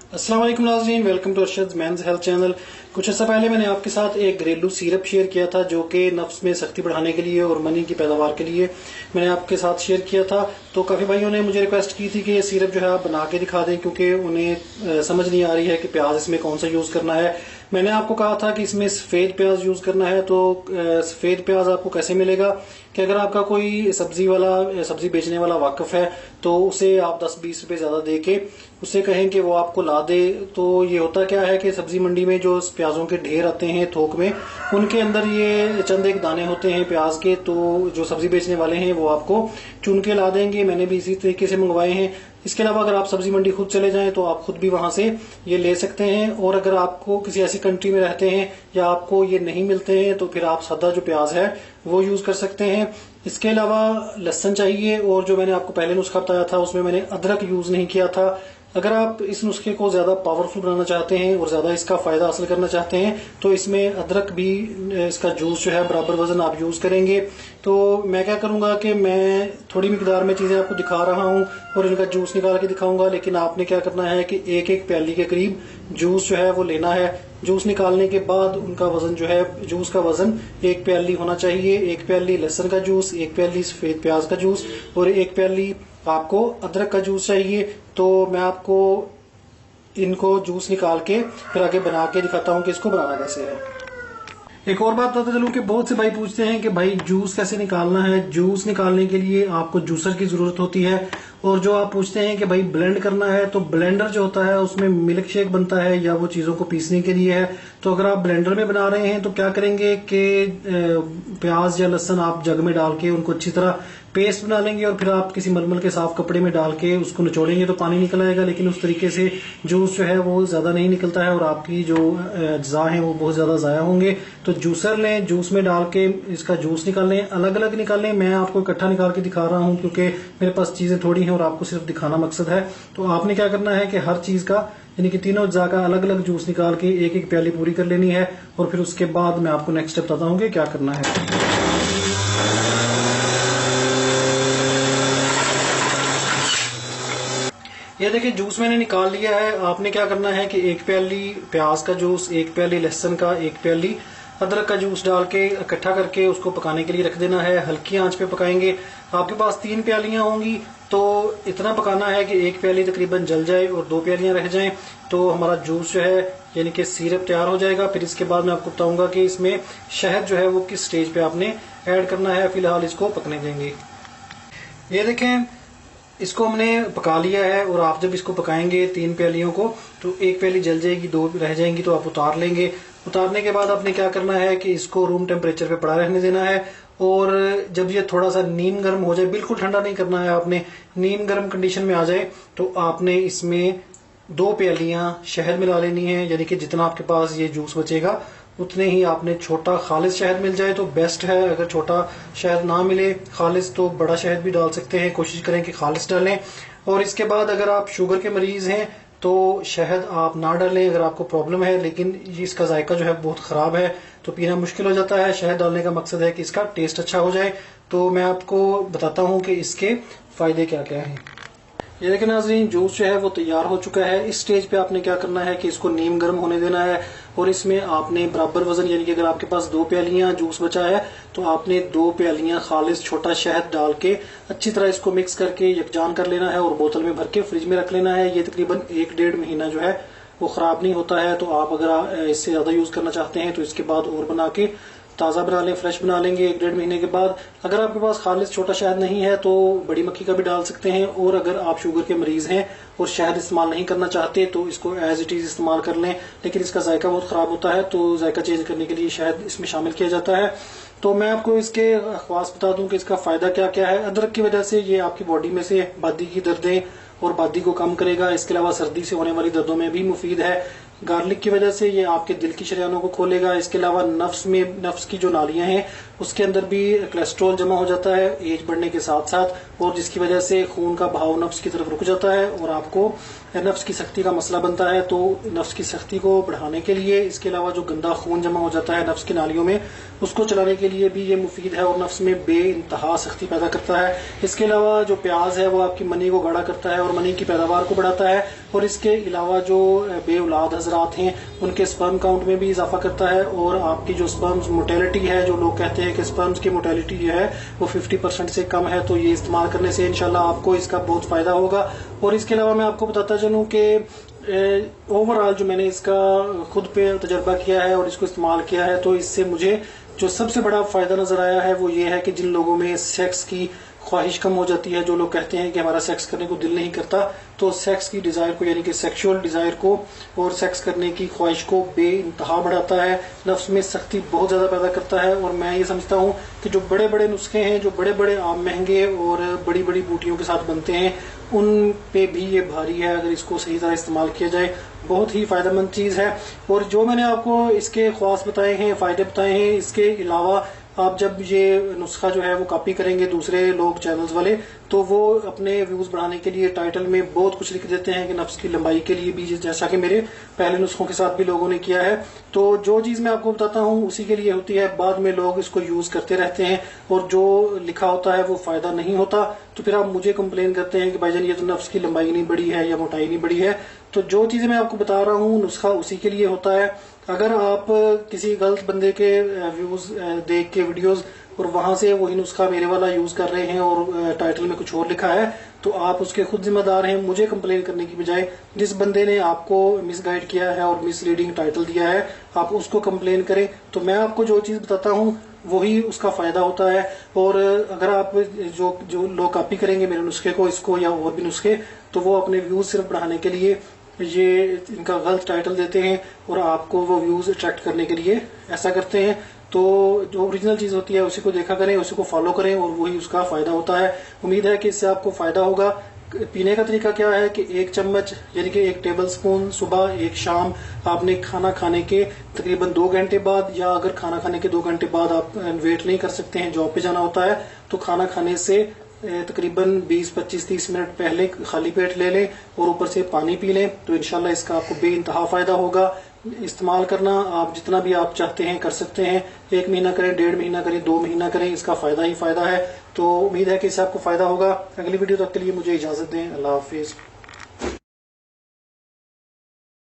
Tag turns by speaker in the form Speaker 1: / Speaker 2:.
Speaker 1: अस्सलाम वालेकुम नाज़रीन, welcome to Arshad men's health channel. कुछ अर्सा पहले मैंने आपके साथ एक घरेलू सिरप शेयर किया था जो कि नफ्स में सख्ती बढ़ाने के लिए और मनी की पैदावार के लिए मैंने आपके साथ शेयर किया था। तो काफ़ी भाइयों ने मुझे रिक्वेस्ट की थी कि ये सिरप जो है आप बना के दिखा दें, क्योंकि उन्हें समझ नहीं आ रही है कि प्याज इसमें कौन सा यूज़ करना है। मैंने आपको कहा था कि इसमें सफ़ेद प्याज यूज़ करना है। तो सफ़ेद प्याज आपको कैसे मिलेगा कि अगर आपका कोई सब्जी बेचने वाला वाकिफ है तो उसे आप 10-20 रुपए ज्यादा दे के उससे कहें कि वो आपको ला दे। तो ये होता क्या है कि सब्जी मंडी में जो प्याजों के ढेर आते हैं थोक में, उनके अंदर ये चंद एक दाने होते हैं प्याज के। तो जो सब्जी बेचने वाले हैं वो आपको चुन के ला देंगे। मैंने भी इसी तरीके से मंगवाए हैं। इसके अलावा अगर आप सब्जी मंडी खुद चले जाएं तो आप खुद भी वहां से ये ले सकते हैं। और अगर आपको किसी ऐसी कंट्री में रहते हैं या आपको ये नहीं मिलते हैं तो फिर आप सादा जो प्याज है वो यूज कर सकते हैं। इसके अलावा लहसुन चाहिए, और जो मैंने आपको पहले नुस्खा बताया था उसमें मैंने अदरक यूज नहीं किया था। अगर आप इस नुस्खे को ज्यादा पावरफुल बनाना चाहते हैं और ज्यादा इसका फायदा हासिल करना चाहते हैं तो इसमें अदरक भी, इसका जूस जो है बराबर वजन आप यूज करेंगे। तो मैं क्या करूंगा कि मैं थोड़ी मिकदार में चीजें आपको दिखा रहा हूं और इनका जूस निकाल के दिखाऊंगा, लेकिन आपने क्या करना है कि एक एक प्याली के करीब जूस जो है वो लेना है। जूस निकालने के बाद उनका वजन जो है, जूस का वजन एक प्याली होना चाहिए। एक प्याली लहसुन का जूस, एक प्याली सफेद प्याज का जूस और एक प्याली आपको अदरक का जूस चाहिए। तो मैं आपको इनको जूस निकाल के फिर आगे बना के दिखाता हूँ कि इसको बनाना कैसे है। एक और बात बताते चलूं कि बहुत से भाई पूछते हैं कि भाई जूस कैसे निकालना है। जूस निकालने के लिए आपको जूसर की जरूरत होती है। और जो आप पूछते हैं कि भाई ब्लेंड करना है, तो ब्लेंडर जो होता है उसमें मिल्क शेक बनता है या वो चीजों को पीसने के लिए है। तो अगर आप ब्लेंडर में बना रहे हैं तो क्या करेंगे कि प्याज या लहसुन आप जग में डाल के उनको अच्छी तरह पेस्ट बना लेंगे और फिर आप किसी मलमल के साफ कपड़े में डाल के उसको निचोड़ेंगे तो पानी निकल आएगा, लेकिन उस तरीके से जूस जो है वो ज्यादा नहीं निकलता है और आपकी जो अज्जा है वो बहुत ज्यादा जाया होंगे। तो जूसर लें, जूस में डाल के इसका जूस निकालें, अलग अलग निकालें। मैं आपको इकट्ठा निकाल के दिखा रहा हूं क्योंकि मेरे पास चीजें थोड़ी हैं और आपको सिर्फ दिखाना मकसद है। तो आपने क्या करना है कि हर चीज का, यानी कि तीनों अज्जा का अलग अलग जूस निकाल के एक एक प्याली पूरी कर लेनी है। और फिर उसके बाद मैं आपको नेक्स्ट स्टेप बताता हूँ कि क्या करना है। ये देखिए जूस मैंने निकाल लिया है। आपने क्या करना है कि एक प्याली प्याज का जूस, एक प्याली लहसुन का, एक प्याली अदरक का जूस डाल के इकट्ठा करके उसको पकाने के लिए रख देना है। हल्की आंच पे पकाएंगे। आपके पास 3 प्यालियां होंगी तो इतना पकाना है कि एक प्याली तकरीबन जल जाए और 2 प्यालियां रह जाएं। तो हमारा जूस जो है यानी कि सिरप तैयार हो जाएगा। फिर इसके बाद मैं आपको बताऊंगा कि इसमें शहद जो है वो किस स्टेज पे आपने ऐड करना है। फिलहाल इसको पकने देंगे। ये देखें, इसको हमने पका लिया है और आप जब इसको पकाएंगे 3 प्यालियों को तो एक प्याली जल जाएगी, 2 रह जाएंगी तो आप उतार लेंगे। उतारने के बाद आपने क्या करना है कि इसको रूम टेम्परेचर पे पड़ा रहने देना है। और जब ये थोड़ा सा नीम गर्म हो जाए, बिल्कुल ठंडा नहीं करना है आपने, नीम गर्म कंडीशन में आ जाए तो आपने इसमें 2 प्यालियां शहद मिला लेनी है। यानी कि जितना आपके पास ये जूस बचेगा उतने ही आपने, छोटा खालिस शहद मिल जाए तो बेस्ट है। अगर छोटा शहद ना मिले खालिस तो बड़ा शहद भी डाल सकते हैं। कोशिश करें कि खालिस डालें। और इसके बाद अगर आप शुगर के मरीज हैं तो शहद आप ना डालें अगर आपको प्रॉब्लम है, लेकिन इसका जायका जो है बहुत खराब है तो पीना मुश्किल हो जाता है। शहद डालने का मकसद है कि इसका टेस्ट अच्छा हो जाए। तो मैं आपको बताता हूं कि इसके फायदे क्या क्या हैं। ये देखिए नाज़रीन, जूस जो है वो तैयार हो चुका है। इस स्टेज पे आपने क्या करना है कि इसको नीम गर्म होने देना है और इसमें आपने बराबर वजन, यानी कि अगर आपके पास 2 प्यालियां जूस बचा है तो आपने 2 प्यालियां खालिस छोटा शहद डाल के अच्छी तरह इसको मिक्स करके यकजान कर लेना है और बोतल में भर के फ्रिज में रख लेना है। ये तकरीबन 1-1.5 महीना जो है वो खराब नहीं होता है। तो आप अगर इससे ज्यादा यूज करना चाहते हैं तो इसके बाद और बना के ताज़ा बना लें, फ्रेश बना लेंगे 1-1.5 महीने के बाद। अगर आपके पास खालिस छोटा शहद नहीं है तो बड़ी मक्खी का भी डाल सकते हैं। और अगर आप शुगर के मरीज हैं और शहद इस्तेमाल नहीं करना चाहते तो इसको एज इट इज इस्तेमाल कर लें, लेकिन इसका जायका बहुत खराब होता है तो जायका चेंज करने के लिए शहद इसमें शामिल किया जाता है। तो मैं आपको इसके ख्वास बता दूं कि इसका फायदा क्या क्या है। अदरक की वजह से ये आपकी बॉडी में से बादी की दर्दें और बादी को कम करेगा। इसके अलावा सर्दी से होने वाली दर्दों में भी मुफीद है। गार्लिक की वजह से ये आपके दिल की शरियानों को खोलेगा। इसके अलावा नफ्स की जो नालियां हैं उसके अंदर भी कोलेस्ट्रॉल जमा हो जाता है एज बढ़ने के साथ साथ, और जिसकी वजह से खून का बहाव नफ्स की तरफ रुक जाता है और आपको नफ्स की सख्ती का मसला बनता है। तो नफ्स की सख्ती को बढ़ाने के लिए, इसके अलावा जो गंदा खून जमा हो जाता है नफ्स की नालियों में, उसको चलाने के लिए भी ये मुफीद है और नफ्स में बेइंतहा सख्ती पैदा करता है। इसके अलावा जो प्याज है वो आपकी मनी को गाढ़ा करता है और मनी की पैदावार को बढ़ाता है। और इसके अलावा जो बेऔलाद हजरात हैं उनके स्पर्म काउंट में भी इजाफा करता है, और आपकी जो स्पर्म्स मोटेलिटी है, जो लोग कहते हैं कि स्पर्म्स की मोटेलिटी जो है वो 50% से कम है, तो ये इस्तेमाल करने से इंशाल्लाह आपको इसका बहुत फायदा होगा। और इसके अलावा मैं आपको बताता चलूं कि ओवरऑल जो मैंने इसका खुद पे तजर्बा किया है और इसको इस्तेमाल किया है, तो इससे मुझे जो सबसे बड़ा फायदा नजर आया है वो ये है कि जिन लोगों में सेक्स की ख्वाहिश कम हो जाती है, जो लोग कहते हैं कि हमारा सेक्स करने को दिल नहीं करता, तो सेक्स की डिजायर को, यानी कि सेक्सुअल डिजायर को और सेक्स करने की ख्वाहिश को बेइंतहा बढ़ाता है, नफ्स में सख्ती बहुत ज्यादा पैदा करता है। और मैं ये समझता हूँ कि जो बड़े बड़े नुस्खे हैं, जो बड़े बड़े महंगे और बड़ी बड़ी बूटियों के साथ बनते हैं, उन पे भी ये भारी है अगर इसको सही तरह इस्तेमाल किया जाए। बहुत ही फायदेमंद चीज है। और जो मैंने आपको इसके ख्वास बताए हैं, फायदे बताए हैं, इसके अलावा आप जब ये नुस्खा जो है वो कॉपी करेंगे दूसरे लोग चैनल्स वाले, तो वो अपने व्यूज बढ़ाने के लिए टाइटल में बहुत कुछ लिख देते हैं कि नफ्स की लंबाई के लिए भी, जैसा कि मेरे पहले नुस्खों के साथ भी लोगों ने किया है। तो जो चीज मैं आपको बताता हूँ उसी के लिए होती है, बाद में लोग इसको यूज करते रहते हैं और जो लिखा होता है वो फायदा नहीं होता, तो फिर आप मुझे कंप्लेन करते हैं कि भाईजान ये तो नफ्स की लंबाई नहीं बढ़ी है या मोटाई नहीं बढ़ी है। तो जो चीजें मैं आपको बता रहा हूँ नुस्खा उसी के लिए होता है। अगर आप किसी गलत बंदे के व्यूज देख के वीडियोस और वहां से वही नुस्खा मेरे वाला यूज कर रहे हैं और टाइटल में कुछ और लिखा है, तो आप उसके खुद जिम्मेदार हैं। मुझे कंप्लेन करने की बजाय जिस बंदे ने आपको मिसगाइड किया है और मिसलीडिंग टाइटल दिया है, आप उसको कंप्लेन करें। तो मैं आपको जो चीज बताता हूँ वही उसका फायदा होता है। और अगर आप जो लोग कॉपी करेंगे मेरे नुस्खे को, इसको या और भी नुस्खे, तो वो अपने व्यूज सिर्फ बढ़ाने के लिए ये इनका गलत टाइटल देते हैं और आपको वो व्यूज अट्रैक्ट करने के लिए ऐसा करते हैं। तो जो ओरिजिनल चीज होती है उसी को देखा करें, उसी को फॉलो करें और वही उसका फायदा होता है। उम्मीद है कि इससे आपको फायदा होगा। पीने का तरीका क्या है कि 1 चम्मच यानी कि 1 टेबल स्पून सुबह 1 शाम आपने खाना खाने के तकरीबन 2 घंटे बाद, या अगर खाना खाने के 2 घंटे बाद आप वेट नहीं कर सकते हैं, जॉब पे जाना होता है, तो खाना खाने से तकरीबन 20-25-30 मिनट पहले खाली पेट ले लें और ऊपर से पानी पी लें, तो इंशाल्लाह इसका आपको बेइंतहा फायदा होगा। इस्तेमाल करना आप जितना भी आप चाहते हैं कर सकते हैं। 1 महीना करें, 1.5 महीना करें, 2 महीना करें, इसका फायदा ही फायदा है। तो उम्मीद है कि इससे आपको फायदा होगा। अगली वीडियो तक के लिए मुझे इजाजत दें। अल्लाह हाफिज।